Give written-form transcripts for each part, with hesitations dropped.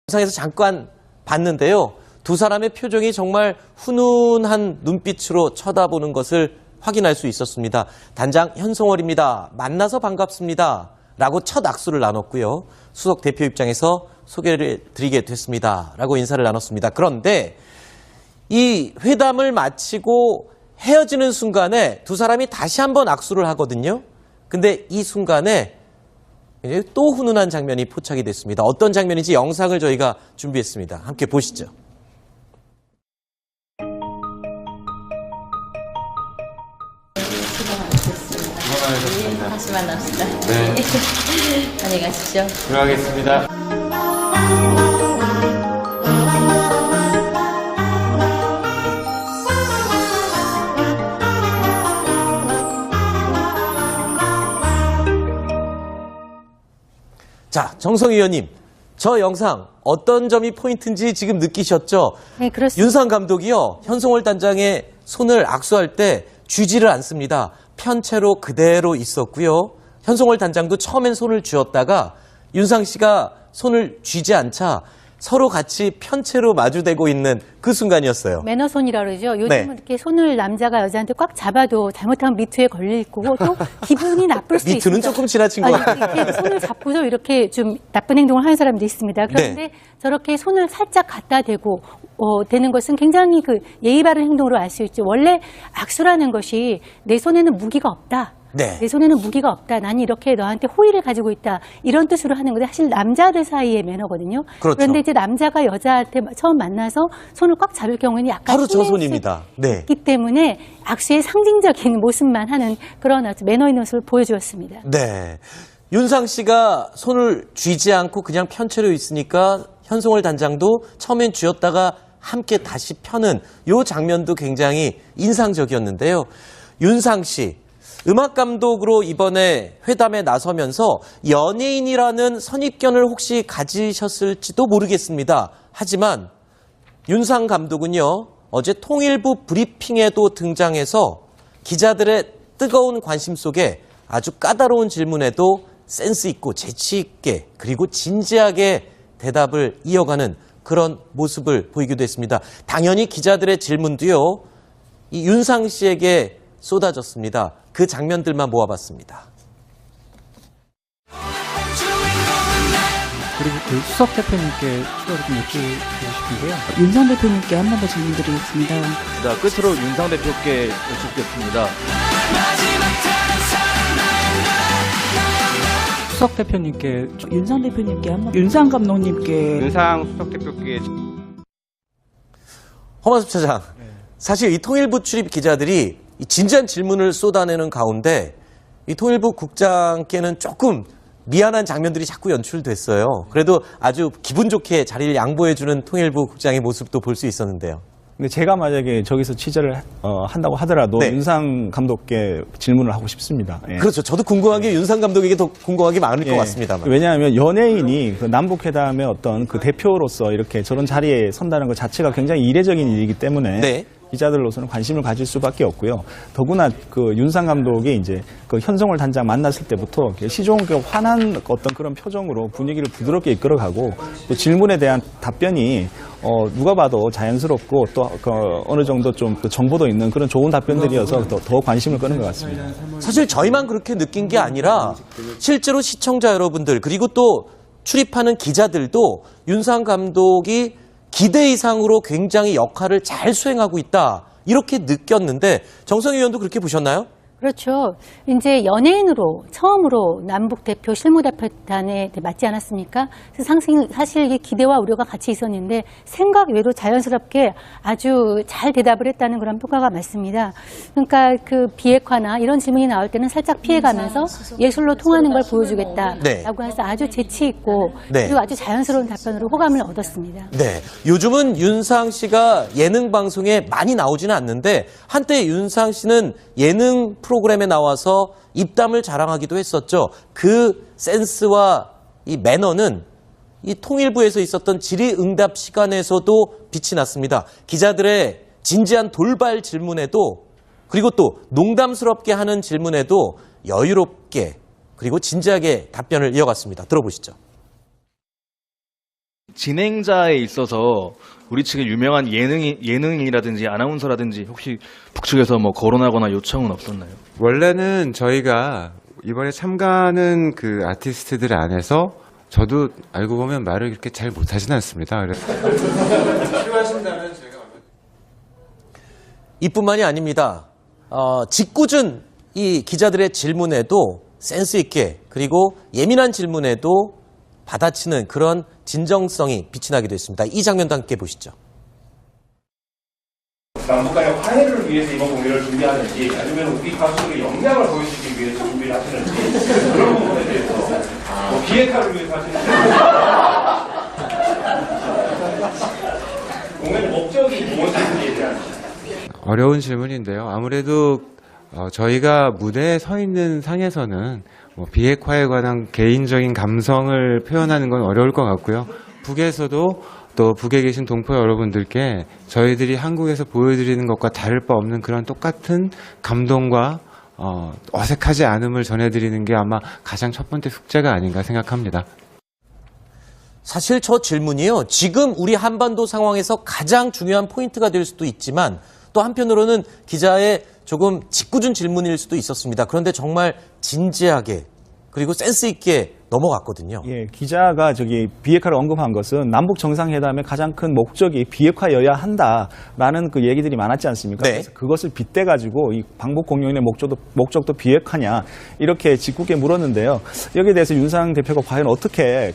영상에서 잠깐 봤는데요. 두 사람의 표정이 정말 훈훈한 눈빛으로 쳐다보는 것을 확인할 수 있었습니다. 단장 현송월입니다. 만나서 반갑습니다. 라고 첫 악수를 나눴고요. 수석 대표 입장에서 소개를 드리게 됐습니다. 라고 인사를 나눴습니다. 그런데 이 회담을 마치고 헤어지는 순간에 두 사람이 다시 한번 악수를 하거든요. 근데 이 순간에 이제 또 훈훈한 장면이 포착이 됐습니다. 어떤 장면인지 영상을 저희가 준비했습니다. 함께 보시죠. 수고하셨습니다. 다시 만납시다. 네. 안녕히 가십시오. 들어가겠습니다. 자, 정성 의원님, 저 영상 어떤 점이 포인트인지 지금 느끼셨죠? 네, 그렇습니다. 윤상 감독이요, 현송월 단장의 손을 악수할 때 쥐지를 않습니다. 편채로 그대로 있었고요. 현송월 단장도 처음엔 손을 쥐었다가 윤상 씨가 손을 쥐지 않자 서로 같이 편채로 마주대고 있는 그 순간이었어요. 매너손이라 그러죠. 요즘은 네. 이렇게 손을 남자가 여자한테 꽉 잡아도 잘못하면 미투에 걸릴 거고 또 기분이 나쁠 수 있습니다. 미투는 조금 지나친 것 같아요. 이렇게 손을 잡고서 이렇게 좀 나쁜 행동을 하는 사람도 있습니다. 그런데 네. 저렇게 손을 살짝 갖다 대고 되는 것은 굉장히 그 예의 바른 행동으로 알 수 있죠. 원래 악수라는 것이 내 손에는 무기가 없다. 네. 내 손에는 무기가 없다. 나는 이렇게 너한테 호의를 가지고 있다. 이런 뜻으로 하는 건데 사실 남자들 사이의 매너거든요. 그렇죠. 그런데 이제 남자가 여자한테 처음 만나서 손을 꽉 잡을 경우에는 약간 바로 저 손입니다. 네. 있기 때문에 악수의 상징적인 모습만 하는 그런 아주 매너 있는 모습을 보여주었습니다. 네. 윤상 씨가 손을 쥐지 않고 그냥 편채로 있으니까 현송월 단장도 처음엔 쥐었다가 함께 다시 펴는 이 장면도 굉장히 인상적이었는데요. 윤상 씨, 음악 감독으로 이번에 회담에 나서면서 연예인이라는 선입견을 혹시 가지셨을지도 모르겠습니다. 하지만 윤상 감독은요, 어제 통일부 브리핑에도 등장해서 기자들의 뜨거운 관심 속에 아주 까다로운 질문에도 센스 있고 재치 있게 그리고 진지하게 대답을 이어가는 그런 모습을 보이기도 했습니다. 당연히 기자들의 질문도요, 이 윤상 씨에게 쏟아졌습니다. 그 장면들만 모아봤습니다. 그리고 그 수석 대표님께 추가로 좀 여쭤보고 싶은데요. 윤상 대표님께 한 번 더 질문드리겠습니다. 자, 끝으로 윤상 대표께 여쭙겠습니다. 수석 대표님께 윤상 대표님께 한 번, 윤상 감독님께 윤상 수석 대표께 허만섭 차장, 사실 이 통일부 출입 기자들이 이 진지한 질문을 쏟아내는 가운데 이 통일부 국장께는 조금 미안한 장면들이 자꾸 연출됐어요. 그래도 아주 기분 좋게 자리를 양보해주는 통일부 국장의 모습도 볼 수 있었는데요. 근데 제가 만약에 저기서 취재를 한다고 하더라도 네. 윤상 감독께 질문을 하고 싶습니다. 예. 그렇죠. 저도 궁금한 게 윤상 감독에게 더 궁금한 게 많을 것 같습니다만. 왜냐하면 연예인이 그 남북회담의 어떤 그 대표로서 이렇게 저런 자리에 선다는 것 자체가 굉장히 이례적인 일이기 때문에 네. 기자들로서는 관심을 가질 수밖에 없고요. 더구나 그 윤상 감독이 이제 그 현송월 단장 만났을 때부터 시종 화난 어떤 그런 표정으로 분위기를 부드럽게 이끌어가고 또 질문에 대한 답변이 누가 봐도 자연스럽고 또 어느 정도 좀 그 정보도 있는 그런 좋은 답변들이어서 더 관심을 끄는 것 같습니다. 사실 저희만 그렇게 느낀 게 아니라 실제로 시청자 여러분들 그리고 또 출입하는 기자들도 윤상 감독이 기대 이상으로 굉장히 역할을 잘 수행하고 있다 이렇게 느꼈는데 정성 의원도 그렇게 보셨나요? 그렇죠. 이제 연예인으로 처음으로 남북 대표 실무대표단에 맞지 않았습니까? 그래서 사실 이 기대와 우려가 같이 있었는데 생각 외로 자연스럽게 아주 잘 대답을 했다는 그런 평가가 맞습니다. 그러니까 그 비핵화나 이런 질문이 나올 때는 살짝 피해가면서 예술로 통하는 걸 보여주겠다라고 네. 해서 아주 재치 있고 네. 그리고 아주 자연스러운 답변으로 호감을 얻었습니다. 네. 요즘은 윤상 씨가 예능 방송에 많이 나오지는 않는데 한때 윤상 씨는 예능 프로그램에 나와서 입담을 자랑하기도 했었죠. 그 센스와 이 매너는 이 통일부에서 있었던 질의응답 시간에서도 빛이 났습니다. 기자들의 진지한 돌발 질문에도 그리고 또 농담스럽게 하는 질문에도 여유롭게 그리고 진지하게 답변을 이어갔습니다. 들어보시죠. 진행자에 있어서 우리 측의 유명한 예능인이라든지 아나운서라든지 혹시 북측에서 뭐 거론하거나 요청은 없었나요? 원래는 저희가 이번에 참가하는 그 아티스트들 안에서 저도 알고 보면 말을 그렇게 잘 못하진 않습니다. 그래서 필요하신다면 제가 이뿐만이 아닙니다. 짓궂은 이 기자들의 질문에도 센스 있게 그리고 예민한 질문에도 받아치는 그런 진정성이 빛이 나기도 했습니다. 이 장면도 함께 보시죠. 남북 간의 화해를 위해서 이번 공연을 준비하는지 아니면 우리 가수들의 역량을 보여주기 위해서 준비를 하시는지 그런 부분에 대해서 뭐 비핵화를 위해서 하시는지 공연의 목적이 무엇인지에 대한 어려운 질문인데요. 아무래도 저희가 무대에 서 있는 상에서는 뭐 비핵화에 관한 개인적인 감성을 표현하는 건 어려울 것 같고요. 북에서도 또 북에 계신 동포 여러분들께 저희들이 한국에서 보여드리는 것과 다를 바 없는 그런 똑같은 감동과 어색하지 않음을 전해드리는 게 아마 가장 첫 번째 숙제가 아닌가 생각합니다. 사실 저 질문이요. 지금 우리 한반도 상황에서 가장 중요한 포인트가 될 수도 있지만 또 한편으로는 기자의 조금 짓궂은 질문일 수도 있었습니다. 그런데 정말 진지하게 그리고 센스 있게 넘어갔거든요. 예, 기자가 비핵화를 언급한 것은 남북 정상회담의 가장 큰 목적이 비핵화여야 한다라는 그 얘기들이 많았지 않습니까? 네. 그래서 그것을 빗대가지고 이 방북 공연의 목적도 비핵화냐 이렇게 짓궂게 물었는데요. 여기에 대해서 윤상 대표가 과연 어떻게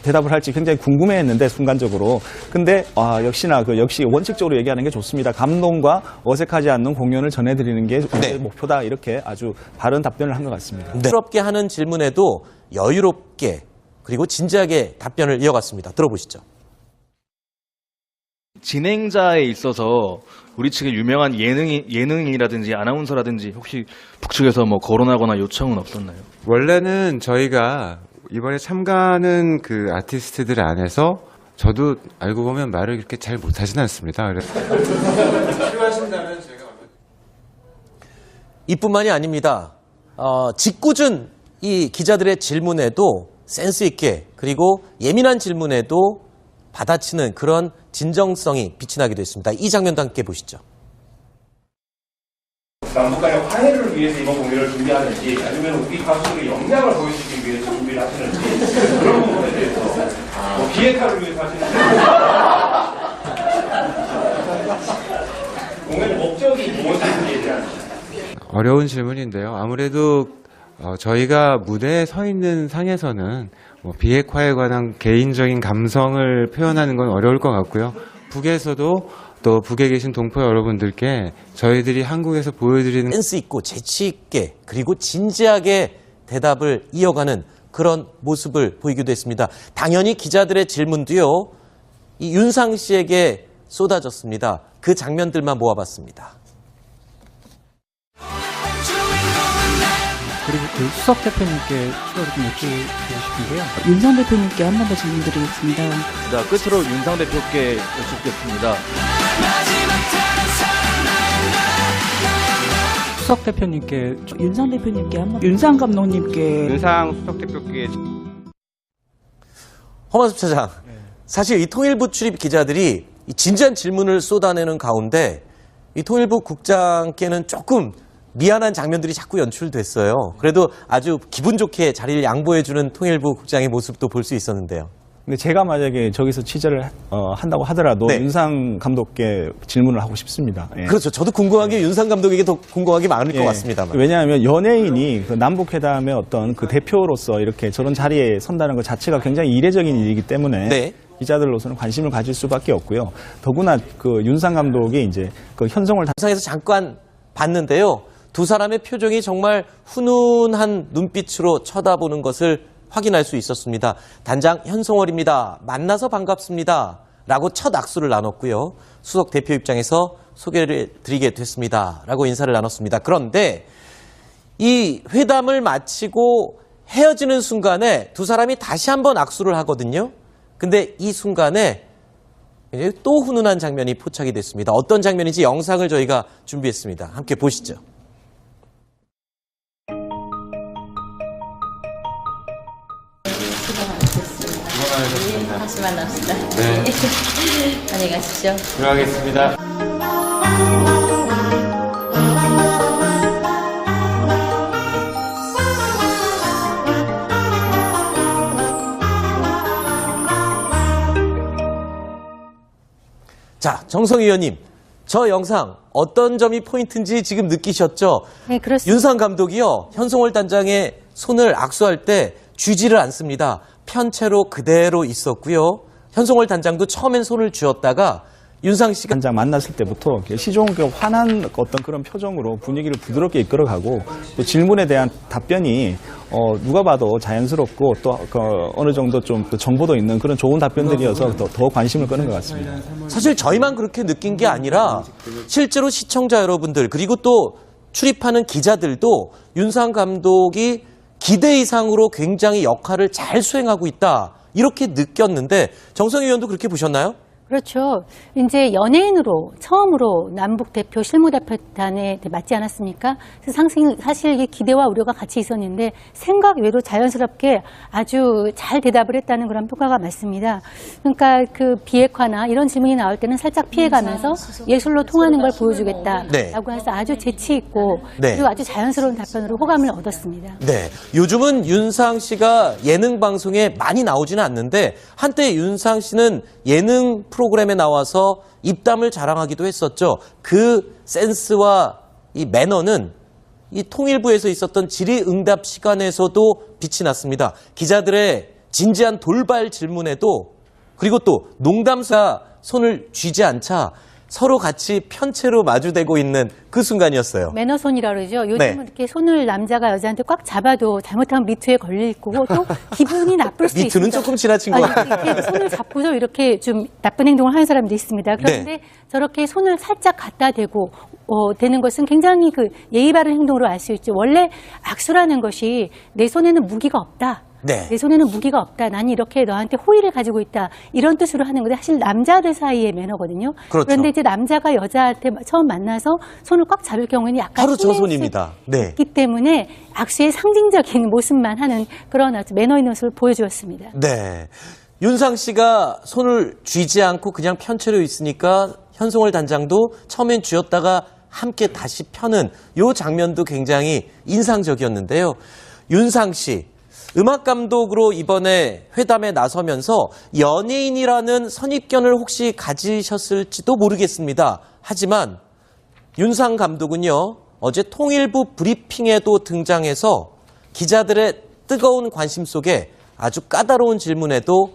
대답을 할지 굉장히 궁금해했는데 순간적으로. 근데 역시나 역시 원칙적으로 얘기하는 게 좋습니다. 감동과 어색하지 않는 공연을 전해드리는 게 우리의 목표다. 이렇게 아주 바른 답변을 한 것 같습니다. 여유롭게 하는 질문에도 여유롭게 그리고 진지하게 답변을 이어갔습니다. 들어보시죠. 진행자에 있어서 우리 측의 유명한 예능인이라든지 아나운서라든지 혹시 북측에서 뭐 거론하거나 요청은 없었나요? 원래는 저희가 이번에 참가하는 그 아티스트들 안에서 저도 알고 보면 말을 그렇게 잘 못하진 않습니다. 그래서 필요하신다면 제가 이뿐만이 아닙니다. 짓궂은 이 기자들의 질문에도 센스 있게 그리고 예민한 질문에도 받아치는 그런 진정성이 빛이 나기도 했습니다. 이 장면도 함께 보시죠. 남북 간의 화해를 위해서 이번 공연을 준비하는지 아니면 우리 가수들의 역량을 보여주기 위해서 준비를 하시는지 그런 부분에 대해서 뭐 비핵화를 위해서 하시는지 공연의 목적이 무엇인지에 대한 어려운 질문인데요. 아무래도 저희가 무대에 서 있는 상에서는 뭐 비핵화에 관한 개인적인 감성을 표현하는 건 어려울 것 같고요. 북에서도 또 북에 계신 동포 여러분들께 저희들이 한국에서 보여드리는 센스 있고 재치 있게 그리고 진지하게 대답을 이어가는 그런 모습을 보이기도 했습니다. 당연히 기자들의 질문도요. 이 윤상 씨에게 쏟아졌습니다. 그 장면들만 모아봤습니다. 그리고 수석 대표님께 추가로 좀 여쭤보고 싶은데요. 윤상 대표님께 한 번 더 질문드리겠습니다. 자, 끝으로 윤상 대표께 여쭙겠습니다. 수석 대표님께 윤상 대표님께 윤상 감독님께 윤상 수석 대표께 허만섭 차장, 사실 이 통일부 출입 기자들이 이 진지한 질문을 쏟아내는 가운데 이 통일부 국장께는 조금 미안한 장면들이 자꾸 연출됐어요. 그래도 아주 기분 좋게 자리를 양보해주는 통일부 국장의 모습도 볼 수 있었는데요. 근데 제가 만약에 저기서 취재를 한다고 하더라도 네. 윤상 감독께 질문을 하고 싶습니다. 예. 그렇죠. 저도 궁금한 게 윤상 감독에게 더 궁금한 게 많을 것 같습니다만. 왜냐하면 연예인이 그 남북회담의 어떤 그 대표로서 이렇게 저런 자리에 선다는 것 자체가 굉장히 이례적인 일이기 때문에 네. 기자들로서는 관심을 가질 수밖에 없고요. 더구나 그 윤상 감독이 이제 그 현송을 영상에서 잠깐 봤는데요. 두 사람의 표정이 정말 훈훈한 눈빛으로 쳐다보는 것을 확인할 수 있었습니다. 단장 현송월입니다. 만나서 반갑습니다. 라고 첫 악수를 나눴고요. 수석 대표 입장에서 소개를 드리게 됐습니다. 라고 인사를 나눴습니다. 그런데 이 회담을 마치고 헤어지는 순간에 두 사람이 다시 한번 악수를 하거든요. 근데 이 순간에 이제 또 훈훈한 장면이 포착이 됐습니다. 어떤 장면인지 영상을 저희가 준비했습니다. 함께 보시죠. 수고하셨습니다. 다시 만납시다. 네. 안녕히 가십시오. 들어가겠습니다. 자, 정성희 의원님, 저 영상 어떤 점이 포인트인지 지금 느끼셨죠? 네, 그렇습니다. 윤상 감독이요, 현송월 단장의 손을 악수할 때 쥐지를 않습니다. 편채로 그대로 있었고요. 현송월 단장도 처음엔 손을 쥐었다가 윤상 씨가 단장 만났을 때부터 시종 화난 어떤 그런 표정으로 분위기를 부드럽게 이끌어가고 또 질문에 대한 답변이 누가 봐도 자연스럽고 또 어느 정도 좀 정보도 있는 그런 좋은 답변들이어서 더 관심을 끄는 것 같습니다. 사실 저희만 그렇게 느낀 게 아니라 실제로 시청자 여러분들 그리고 또 출입하는 기자들도 윤상 감독이 기대 이상으로 굉장히 역할을 잘 수행하고 있다 이렇게 느꼈는데 정성희 의원도 그렇게 보셨나요? 그렇죠. 이제 연예인으로 처음으로 남북 대표 실무대표단에 맡지 않았습니까? 그래서 사실 이게 기대와 우려가 같이 있었는데 생각 외로 자연스럽게 아주 잘 대답을 했다는 그런 평가가 많습니다. 그러니까 그 비핵화나 이런 질문이 나올 때는 살짝 피해가면서 예술로 통하는 걸 보여주겠다라고 네. 해서 아주 재치 있고 네. 그리고 아주 자연스러운 답변으로 호감을 얻었습니다. 네. 요즘은 윤상 씨가 예능 방송에 많이 나오지는 않는데 한때 윤상 씨는 예능 프로그램에 나와서 입담을 자랑하기도 했었죠. 그 센스와 이 매너는 이 통일부에서 있었던 질의응답 시간에서도 빛이 났습니다. 기자들의 진지한 돌발 질문에도 그리고 또 농담수가 손을 쥐지 않자 서로 같이 편채로 마주대고 있는 그 순간이었어요. 매너손이라 그러죠. 요즘은 네. 이렇게 손을 남자가 여자한테 꽉 잡아도 잘못하면 미투에 걸릴 거고 또 기분이 나쁠 수 있습니다. 미투는 조금 지나친 것 같아요. 이렇게 손을 잡고서 이렇게 좀 나쁜 행동을 하는 사람도 있습니다. 그런데 네. 저렇게 손을 살짝 갖다 대고 되는 것은 굉장히 그 예의 바른 행동으로 알 수 있죠. 원래 악수라는 것이 내 손에는 무기가 없다. 네. 내 손에는 무기가 없다. 나는 이렇게 너한테 호의를 가지고 있다. 이런 뜻으로 하는 건데 사실 남자들 사이의 매너거든요. 그렇죠. 그런데 이제 남자가 여자한테 처음 만나서 손을 꽉 잡을 경우에는 약간 바로 저 손입니다. 네. 있기 때문에 악수의 상징적인 모습만 하는 그런 아주 매너 있는 모습을 보여주었습니다. 네. 윤상 씨가 손을 쥐지 않고 그냥 편채로 있으니까 현송월 단장도 처음엔 쥐었다가 함께 다시 펴는 요 장면도 굉장히 인상적이었는데요. 윤상 씨, 음악 감독으로 이번에 회담에 나서면서 연예인이라는 선입견을 혹시 가지셨을지도 모르겠습니다. 하지만 윤상 감독은요, 어제 통일부 브리핑에도 등장해서 기자들의 뜨거운 관심 속에 아주 까다로운 질문에도